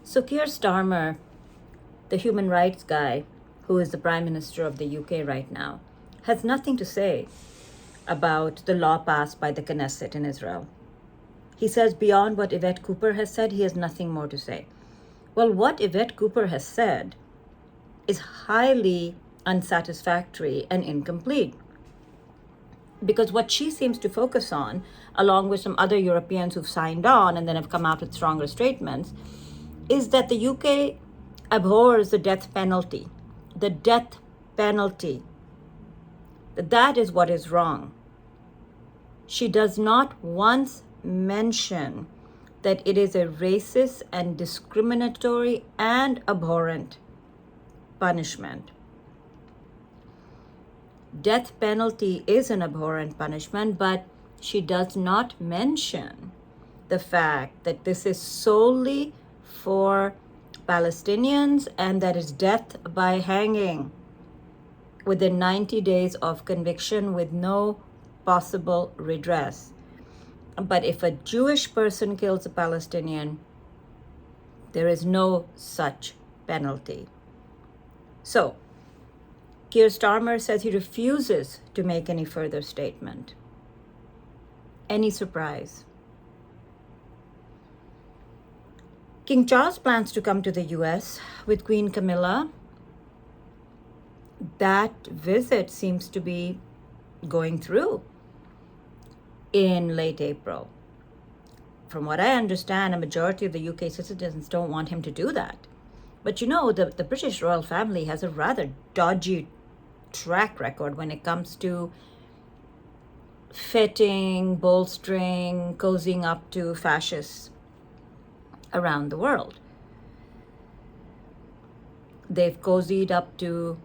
So Keir Starmer, the human rights guy, who is the Prime Minister of the UK right now, has nothing to say about the law passed by the Knesset in Israel. He says beyond what Yvette Cooper has said, he has nothing more to say. Well, what Yvette Cooper has said is highly unsatisfactory and incomplete. Because what she seems to focus on, along with some other Europeans who've signed on and then have come out with stronger statements, is that the UK abhors the death penalty. The death penalty. That is what is wrong. She does not once mention that it is a racist and discriminatory and abhorrent punishment. Death penalty is an abhorrent punishment, but she does not mention the fact that this is solely for Palestinians and that is death by hanging within 90 days of conviction with no possible redress. But if a Jewish person kills a Palestinian, there is no such penalty. So, Keir Starmer says he refuses to make any further statement. Any surprise? King Charles plans to come to the US with Queen Camilla. That visit seems to be going through in late April. From what I understand, a majority of the UK citizens don't want him to do that. But you know, the British royal family has a rather dodgy track record when it comes to fitting, bolstering, cozying up to fascists around the world. They've cozied up to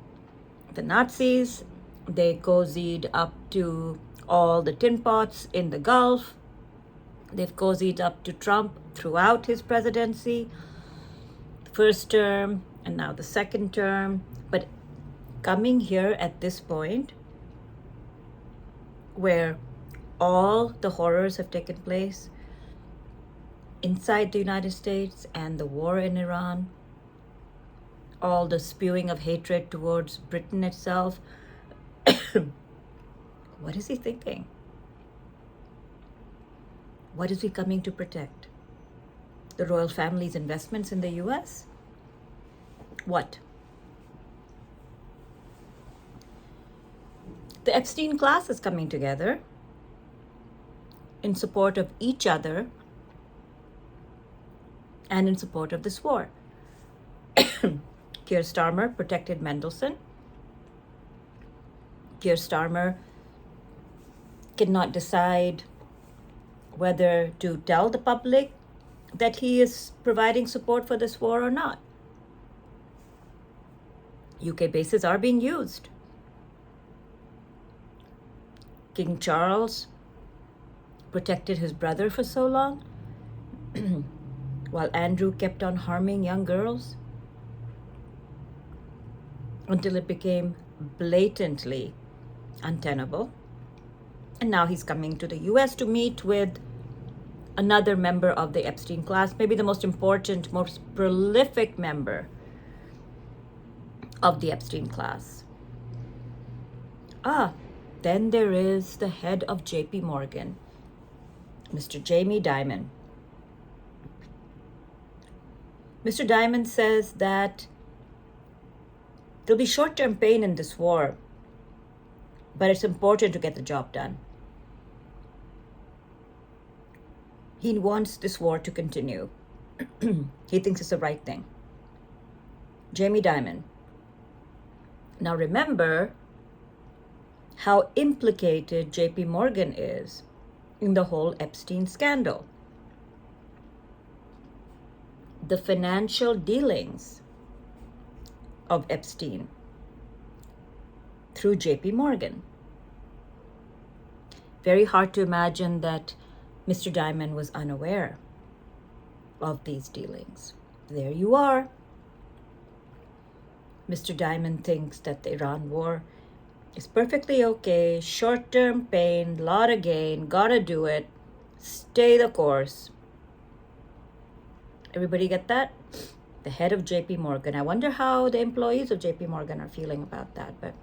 the Nazis, they cozied up to all the tin pots in the Gulf, they've cozied up to Trump throughout his presidency, first term and now the second term. But coming here at this point, where all the horrors have taken place inside the United States and the war in Iran, all the spewing of hatred towards Britain itself, what is he thinking? What is he coming to protect? The royal family's investments in the US? What? The Epstein class is coming together in support of each other and in support of this war. Keir Starmer protected Mendelssohn. Keir Starmer cannot decide whether to tell the public that he is providing support for this war or not. UK bases are being used. King Charles protected his brother for so long, while Andrew kept on harming young girls until it became blatantly untenable. And now he's coming to the US to meet with another member of the Epstein class, maybe the most important, most prolific member of the Epstein class. Then there is the head of JP Morgan, Mr. Jamie Dimon. Mr. Dimon says that there'll be short-term pain in this war, but it's important to get the job done. He wants this war to continue. He thinks it's the right thing. Jamie Dimon. Now remember how implicated JP Morgan is in the whole Epstein scandal. The financial dealings of Epstein through JP Morgan. Very hard to imagine that Mr. Dimon was unaware of these dealings. There you are. Mr. Dimon thinks that the Iran war is perfectly okay, short-term pain, lot of gain, gotta do it, stay the course. Everybody get that? The head of JP Morgan. I wonder how the employees of JP Morgan are feeling about that, but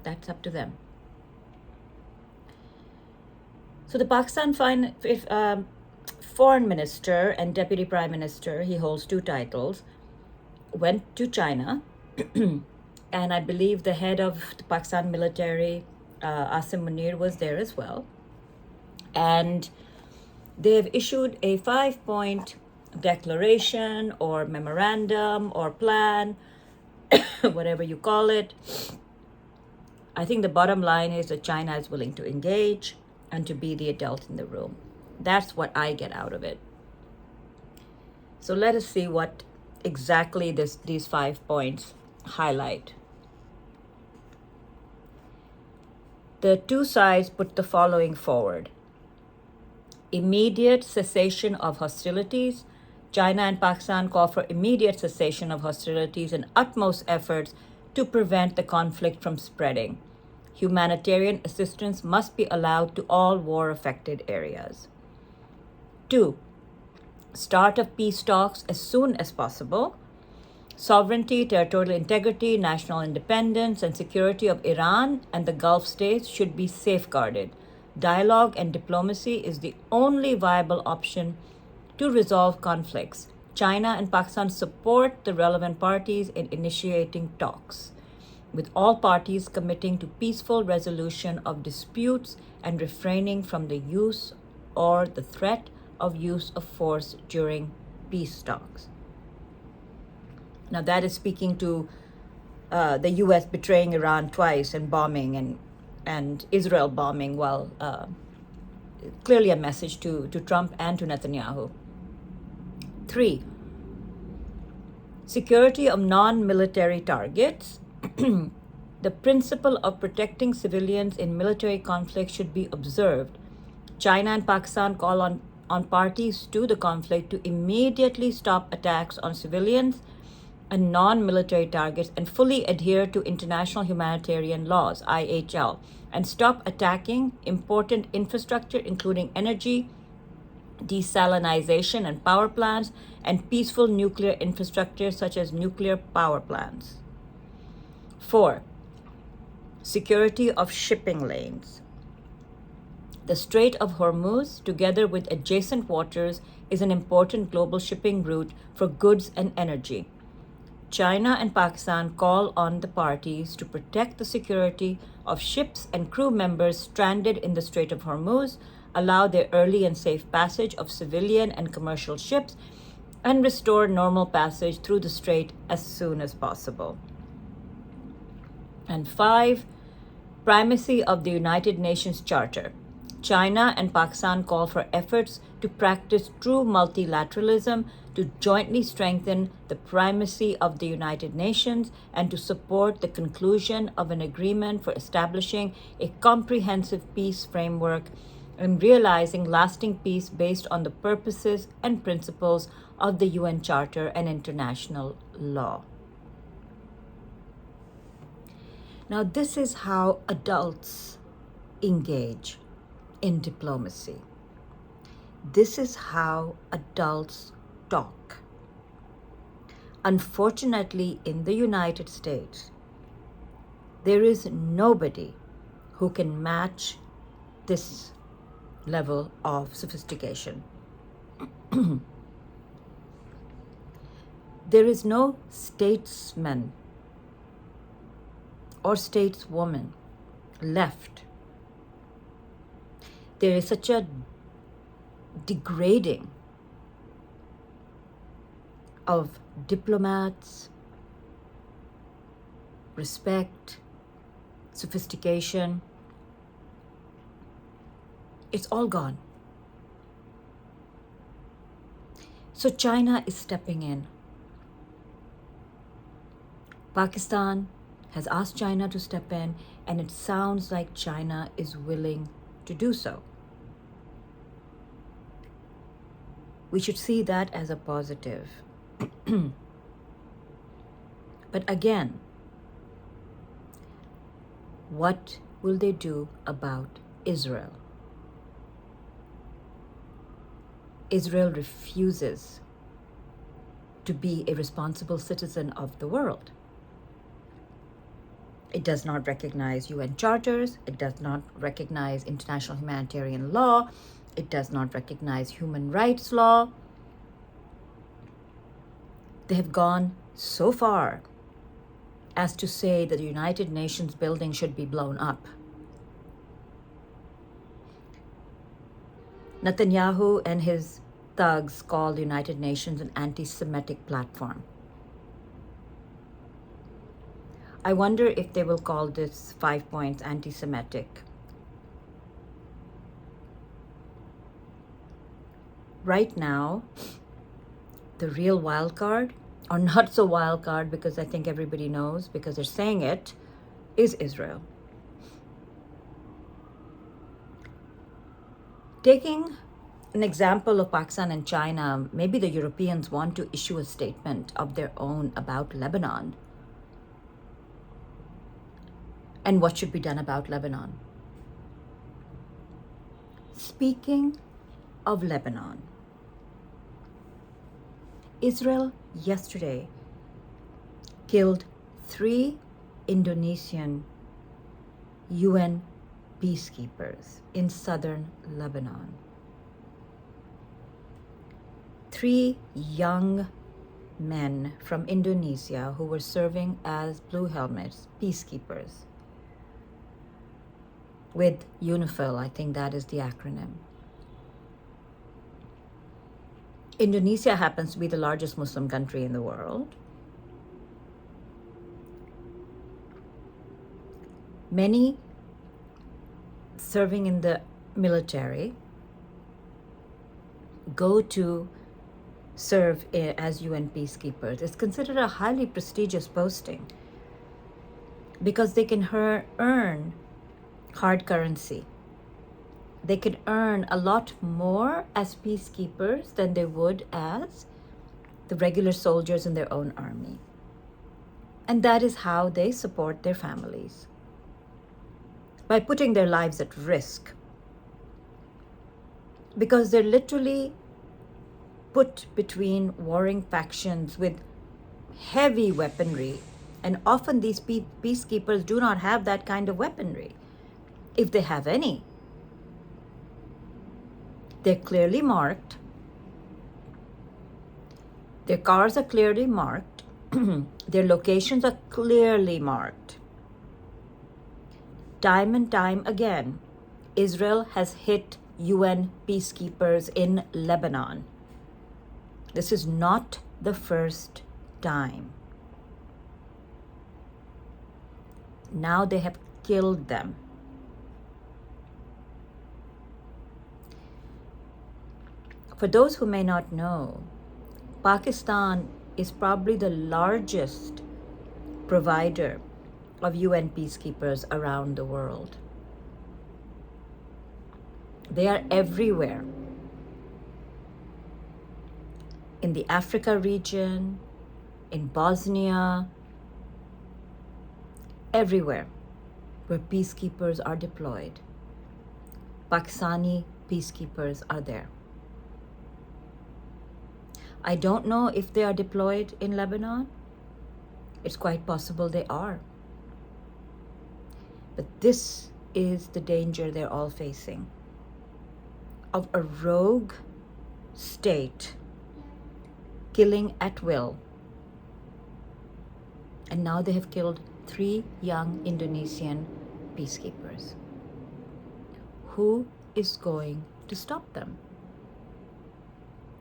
that's up to them. So the Pakistan foreign minister and deputy prime minister, he holds two titles, went to China, and I believe the head of the Pakistan military, Asim Munir, was there as well. And they've issued a 5-point declaration or memorandum or plan, whatever you call it. I think the bottom line is that China is willing to engage and to be the adult in the room. That's what I get out of it. So let us see what exactly these 5 points highlight. The two sides put the following forward: immediate cessation of hostilities. China and Pakistan call for immediate cessation of hostilities and utmost efforts to prevent the conflict from spreading. Humanitarian assistance must be allowed to all war-affected areas. 2. Start of peace talks as soon as possible. Sovereignty, territorial integrity, national independence, and security of Iran and the Gulf states should be safeguarded. Dialogue and diplomacy is the only viable option to resolve conflicts. China and Pakistan support the relevant parties in initiating talks, with all parties committing to peaceful resolution of disputes and refraining from the use or the threat of use of force during peace talks. Now that is speaking to the U.S. betraying Iran twice and bombing and Israel bombing, while clearly a message to Trump and to Netanyahu. 3. Security of non-military targets. The principle of protecting civilians in military conflict should be observed. China and Pakistan call on parties to the conflict to immediately stop attacks on civilians and non-military targets and fully adhere to international humanitarian laws, IHL, and stop attacking important infrastructure, including energy, desalinization and power plants, and peaceful nuclear infrastructure such as nuclear power plants. 4. Security of shipping lanes. The Strait of Hormuz, together with adjacent waters, is an important global shipping route for goods and energy. China and Pakistan call on the parties to protect the security of ships and crew members stranded in the Strait of Hormuz, allow their early and safe passage of civilian and commercial ships, and restore normal passage through the strait as soon as possible. And 5, primacy of the United Nations Charter. China and Pakistan call for efforts to practice true multilateralism, to jointly strengthen the primacy of the United Nations, and to support the conclusion of an agreement for establishing a comprehensive peace framework and realizing lasting peace based on the purposes and principles of the UN Charter and international law. Now, this is how adults engage in diplomacy. This is how adults talk. Unfortunately, in the United States, there is nobody who can match this level of sophistication. There is no statesman or stateswoman left. There is such a degrading of diplomats, respect, sophistication. It's all gone. So China is stepping in. Pakistan has asked China to step in, and it sounds like China is willing to do so. We should see that as a positive. But again, what will they do about Israel? Israel refuses to be a responsible citizen of the world. It does not recognize UN charters. It does not recognize international humanitarian law. It does not recognize human rights law. They have gone so far as to say that the United Nations building should be blown up. Netanyahu and his thugs call the United Nations an anti-Semitic platform. I wonder if they will call this 5 points anti-Semitic. Right now, the real wild card, or not so wild card because I think everybody knows because they're saying it, is Israel. Taking an example of Pakistan and China, maybe the Europeans want to issue a statement of their own about Lebanon and what should be done about Lebanon. Speaking of Lebanon, Israel yesterday killed 3 Indonesian UN peacekeepers in southern Lebanon. 3 young men from Indonesia who were serving as Blue Helmets, peacekeepers, with UNIFIL, I think that is the acronym. Indonesia happens to be the largest Muslim country in the world. Many serving in the military go to serve as UN peacekeepers. It's considered a highly prestigious posting because they can earn hard currency. They could earn a lot more as peacekeepers than they would as the regular soldiers in their own army. And that is how they support their families, by putting their lives at risk. Because they're literally put between warring factions with heavy weaponry. And often these peacekeepers do not have that kind of weaponry, if they have any. They're clearly marked. Their cars are clearly marked. Their locations are clearly marked. Time and time again, Israel has hit UN peacekeepers in Lebanon. This is not the first time. Now they have killed them. For those who may not know, Pakistan is probably the largest provider of UN peacekeepers around the world. They are everywhere. In the Africa region, in Bosnia, everywhere where peacekeepers are deployed, Pakistani peacekeepers are there. I don't know if they are deployed in Lebanon. It's quite possible they are. But this is the danger they're all facing, of a rogue state killing at will. And now they have killed 3 young Indonesian peacekeepers. Who is going to stop them?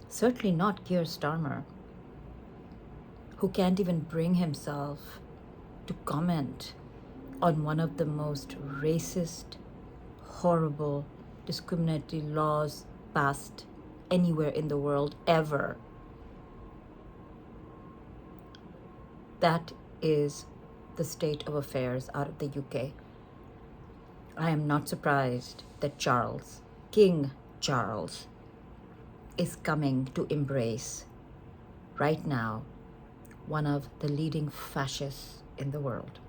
Certainly not Keir Starmer, who can't even bring himself to comment on one of the most racist, horrible, discriminatory laws passed anywhere in the world ever. That is the state of affairs out of the UK. I am not surprised that King Charles, is coming to embrace, right now, one of the leading fascists in the world.